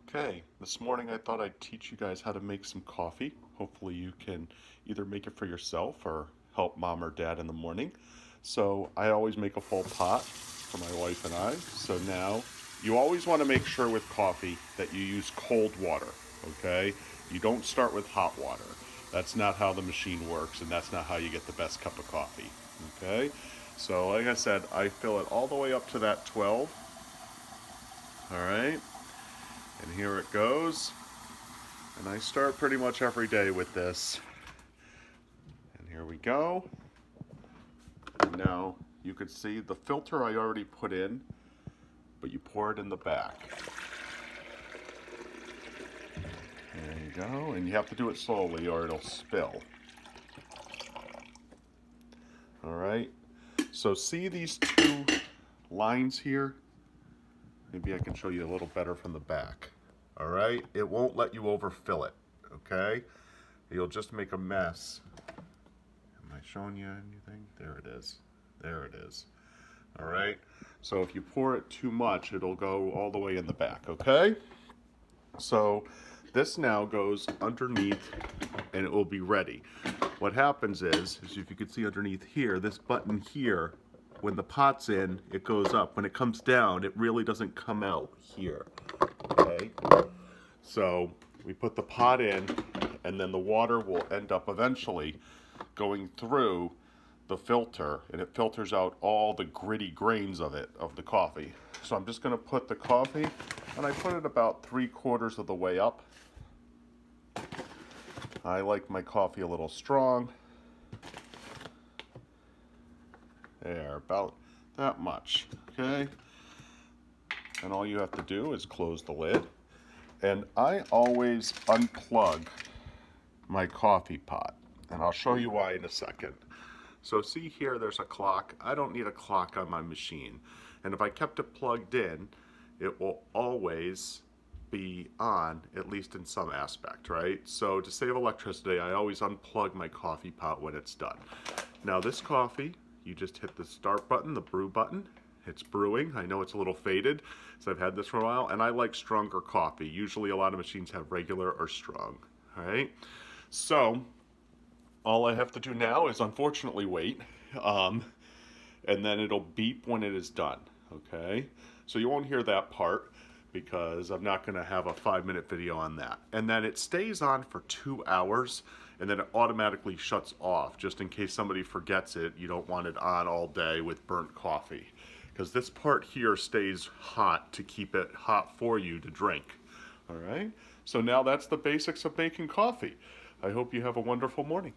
Okay, this morning I thought I'd teach you guys how to make some coffee. Hopefully you can either make it for yourself or help mom or dad in the morning. So I always make a full pot for my wife and I. So now you always want to make sure with coffee that you use cold water, okay? You don't start with hot water. That's not how the machine works and that's not how you get the best cup of coffee, okay? So like I said, I fill it all the way up to that 12, all right? And here it goes. And I start pretty much every day with this. And here we go. And now you can see the filter I already put in, but you pour it in the back. There you go. And you have to do it slowly or it'll spill. All right. So see these two lines here? Maybe I can show you a little better from the back. All right. It won't let you overfill it. Okay. You'll just make a mess. Am I showing you anything? There it is. There it is. All right. So if you pour it too much, it'll go all the way in the back. Okay. So this now goes underneath and it will be ready. What happens is if you can see underneath here, this button here, when the pot's in, it goes up. When it comes down, it really doesn't come out here. Okay. So we put the pot in and then the water will end up eventually going through the filter and it filters out all the gritty grains of it, of the coffee. So I'm just going to put the coffee and I put it about 3/4 of the way up. I like my coffee a little strong. There, about that much, okay? And all you have to do is close the lid. And I always unplug my coffee pot. And I'll show you why in a second. So see here, there's a clock. I don't need a clock on my machine. And if I kept it plugged in, it will always be on, at least in some aspect, right? So to save electricity, I always unplug my coffee pot when it's done. Now this coffee, you just hit the start button, the brew button. It's brewing. I know it's a little faded, so I've had this for a while, and I like stronger coffee. Usually a lot of machines have regular or strong, all right? So all I have to do now is unfortunately wait, and then it'll beep when it is done, okay? So you won't hear that part because I'm not gonna have a 5-minute video on that. And then it stays on for 2 hours and then it automatically shuts off just in case somebody forgets it. You don't want it on all day with burnt coffee because this part here stays hot to keep it hot for you to drink, all right? So now that's the basics of making coffee. I hope you have a wonderful morning.